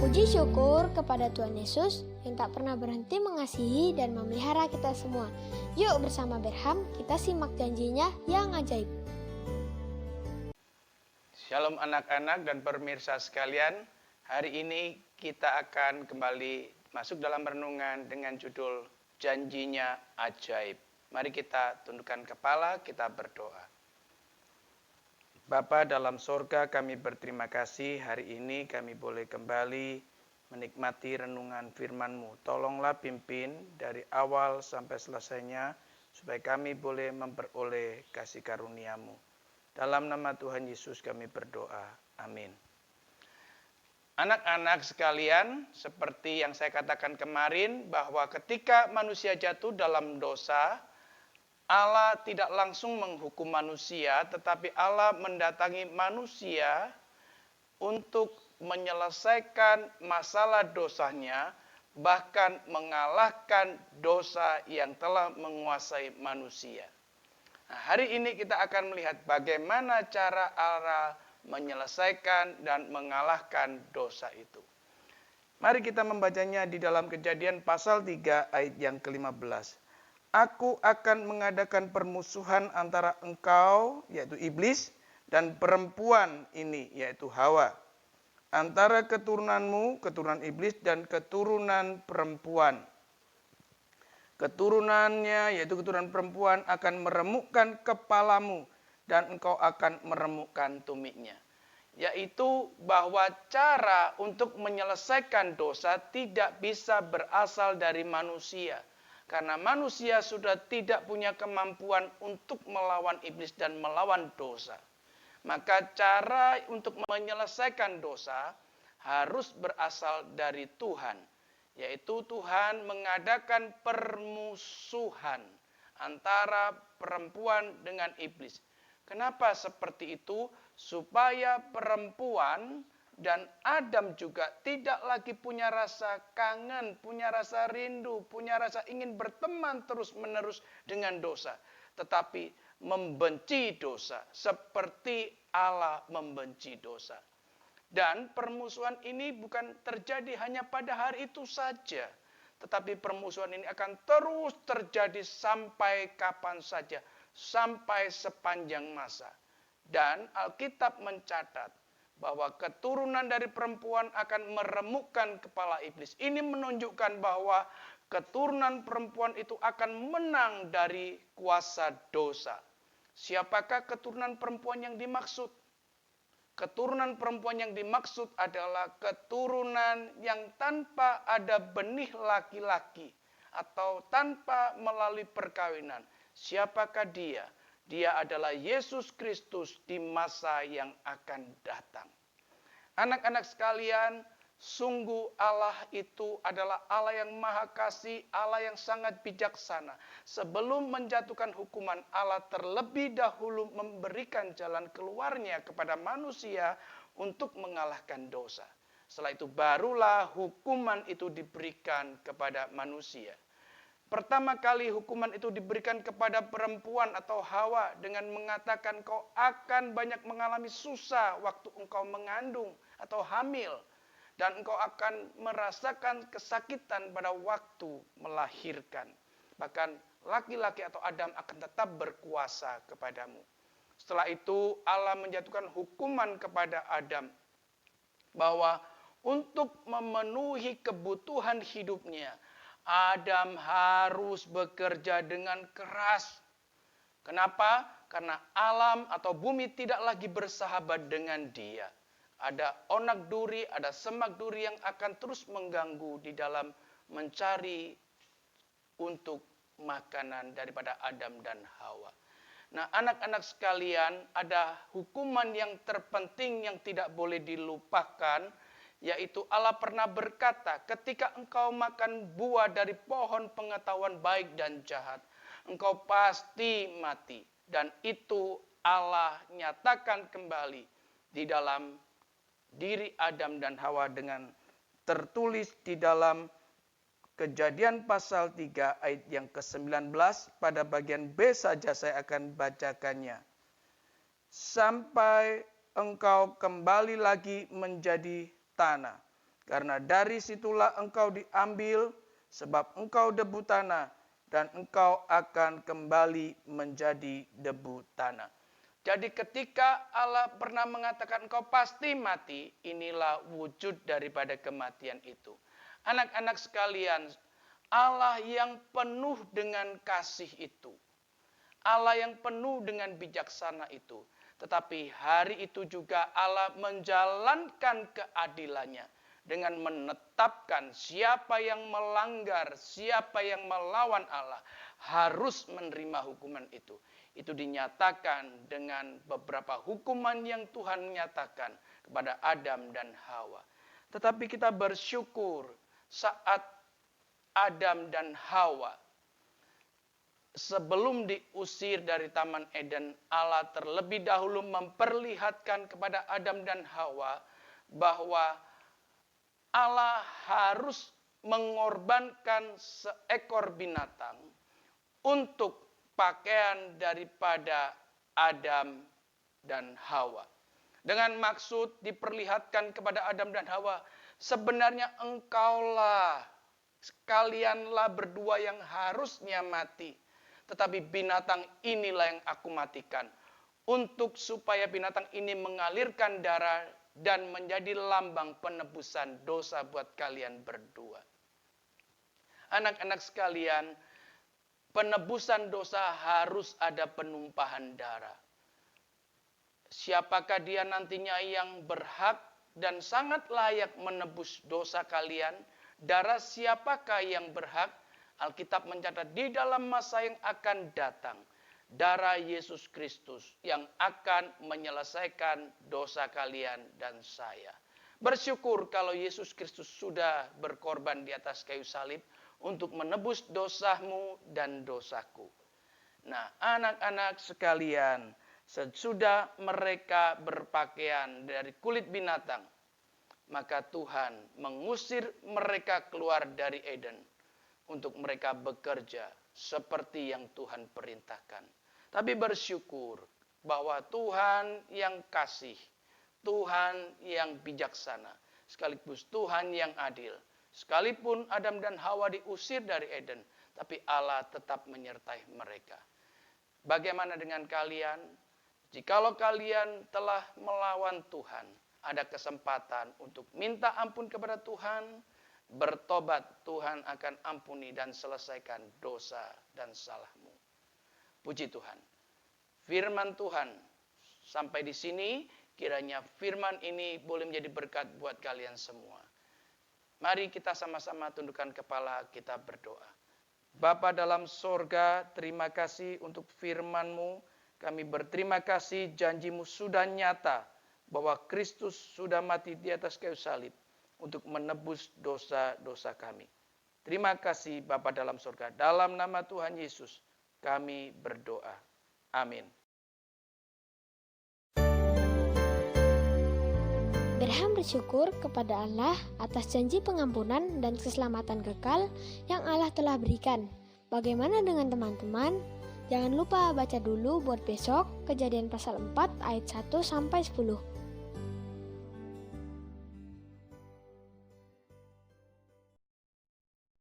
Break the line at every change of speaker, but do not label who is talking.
Puji syukur kepada Tuhan Yesus yang tak pernah berhenti mengasihi dan memelihara kita semua. Yuk bersama Berham kita simak janjinya yang ajaib.
Shalom anak-anak dan pemirsa sekalian. Hari ini kita akan kembali masuk dalam renungan dengan judul Janjinya Ajaib. Mari kita tundukkan kepala, kita berdoa. Bapa dalam sorga, kami berterima kasih hari ini kami boleh kembali menikmati renungan firman-Mu. Tolonglah pimpin dari awal sampai selesainya, supaya kami boleh memperoleh kasih karunia-Mu. Dalam nama Tuhan Yesus kami berdoa. Amin. Anak-anak sekalian, seperti yang saya katakan kemarin, bahwa ketika manusia jatuh dalam dosa, Allah tidak langsung menghukum manusia, tetapi Allah mendatangi manusia untuk menyelesaikan masalah dosanya, bahkan mengalahkan dosa yang telah menguasai manusia. Nah, hari ini kita akan melihat bagaimana cara Allah menyelesaikan dan mengalahkan dosa itu. Mari kita membacanya di dalam Kejadian pasal 3 ayat yang ke-15. Aku akan mengadakan permusuhan antara engkau, yaitu iblis, dan perempuan ini, yaitu Hawa. Antara keturunanmu, keturunan iblis, dan keturunan perempuan. Keturunannya, yaitu keturunan perempuan, akan meremukkan kepalamu, dan engkau akan meremukkan tumitnya. Yaitu bahwa cara untuk menyelesaikan dosa tidak bisa berasal dari manusia. Karena manusia sudah tidak punya kemampuan untuk melawan iblis dan melawan dosa. Maka cara untuk menyelesaikan dosa harus berasal dari Tuhan. Yaitu Tuhan mengadakan permusuhan antara perempuan dengan iblis. Kenapa seperti itu? Supaya perempuan dan Adam juga tidak lagi punya rasa kangen, punya rasa rindu, punya rasa ingin berteman terus-menerus dengan dosa. Tetapi membenci dosa seperti Allah membenci dosa. Dan permusuhan ini bukan terjadi hanya pada hari itu saja. Tetapi permusuhan ini akan terus terjadi sampai kapan saja. Sampai sepanjang masa. Dan Alkitab mencatat bahwa keturunan dari perempuan akan meremukkan kepala iblis. Ini menunjukkan bahwa keturunan perempuan itu akan menang dari kuasa dosa. Siapakah keturunan perempuan yang dimaksud? Keturunan perempuan yang dimaksud adalah keturunan yang tanpa ada benih laki-laki atau tanpa melalui perkawinan. Siapakah dia? Dia adalah Yesus Kristus di masa yang akan datang. Anak-anak sekalian, sungguh Allah itu adalah Allah yang maha kasih, Allah yang sangat bijaksana. Sebelum menjatuhkan hukuman, Allah terlebih dahulu memberikan jalan keluarnya kepada manusia untuk mengalahkan dosa. Setelah itu barulah hukuman itu diberikan kepada manusia. Pertama kali hukuman itu diberikan kepada perempuan atau Hawa dengan mengatakan kau akan banyak mengalami susah waktu engkau mengandung atau hamil. Dan engkau akan merasakan kesakitan pada waktu melahirkan. Bahkan laki-laki atau Adam akan tetap berkuasa kepadamu. Setelah itu Allah menjatuhkan hukuman kepada Adam. Bahwa untuk memenuhi kebutuhan hidupnya, Adam harus bekerja dengan keras. Kenapa? Karena alam atau bumi tidak lagi bersahabat dengan dia. Ada onak duri, ada semak duri yang akan terus mengganggu di dalam mencari untuk makanan daripada Adam dan Hawa. Nah, anak-anak sekalian, ada hukuman yang terpenting yang tidak boleh dilupakan, yaitu Allah pernah berkata, ketika engkau makan buah dari pohon pengetahuan baik dan jahat, engkau pasti mati. Dan itu Allah nyatakan kembali di dalam diri Adam dan Hawa dengan tertulis di dalam Kejadian pasal 3 ayat yang ke-19. Pada bagian B saja saya akan bacakannya. Sampai engkau kembali lagi menjadi tanah. karena dari situlah engkau diambil, sebab engkau debu tanah, dan engkau akan kembali menjadi debu tanah. Jadi ketika Allah pernah mengatakan engkau pasti mati, inilah wujud daripada kematian itu. Anak-anak sekalian, Allah yang penuh dengan kasih itu, Allah yang penuh dengan bijaksana itu, tetapi hari itu juga Allah menjalankan keadilannya dengan menetapkan siapa yang melanggar, siapa yang melawan Allah harus menerima hukuman itu. Itu dinyatakan dengan beberapa hukuman yang Tuhan nyatakan kepada Adam dan Hawa. Tetapi kita bersyukur saat Adam dan Hawa sebelum diusir dari Taman Eden, Allah terlebih dahulu memperlihatkan kepada Adam dan Hawa bahwa Allah harus mengorbankan seekor binatang untuk pakaian daripada Adam dan Hawa. Dengan maksud diperlihatkan kepada Adam dan Hawa, sebenarnya kalianlah berdua yang harusnya mati. Tetapi binatang inilah yang aku matikan. Untuk supaya binatang ini mengalirkan darah dan menjadi lambang penebusan dosa buat kalian berdua. Anak-anak sekalian, penebusan dosa harus ada penumpahan darah. Siapakah dia nantinya yang berhak dan sangat layak menebus dosa kalian? Darah siapakah yang berhak? Alkitab mencatat di dalam masa yang akan datang, darah Yesus Kristus yang akan menyelesaikan dosa kalian dan saya. Bersyukur kalau Yesus Kristus sudah berkorban di atas kayu salib untuk menebus dosamu dan dosaku. Nah, anak-anak sekalian, sesudah mereka berpakaian dari kulit binatang, maka Tuhan mengusir mereka keluar dari Eden untuk mereka bekerja seperti yang Tuhan perintahkan. Tapi bersyukur bahwa Tuhan yang kasih, Tuhan yang bijaksana, sekaligus Tuhan yang adil. Sekalipun Adam dan Hawa diusir dari Eden, tapi Allah tetap menyertai mereka. Bagaimana dengan kalian? Jikalau kalian telah melawan Tuhan, ada kesempatan untuk minta ampun kepada Tuhan, bertobat, Tuhan akan ampuni dan selesaikan dosa dan salahmu. Puji Tuhan. Firman Tuhan sampai di sini, kiranya firman ini boleh menjadi berkat buat kalian semua. Mari kita sama-sama tundukkan kepala, kita berdoa. Bapa dalam sorga, terima kasih untuk firman-Mu. Kami berterima kasih janji-Mu sudah nyata bahwa Kristus sudah mati di atas kayu salib untuk menebus dosa-dosa kami. Terima kasih Bapa dalam sorga. Dalam nama Tuhan Yesus kami berdoa. Amin.
Berham bersyukur kepada Allah atas janji pengampunan dan keselamatan kekal yang Allah telah berikan. Bagaimana dengan teman-teman? Jangan lupa baca dulu buat besok Kejadian pasal 4 ayat 1-10.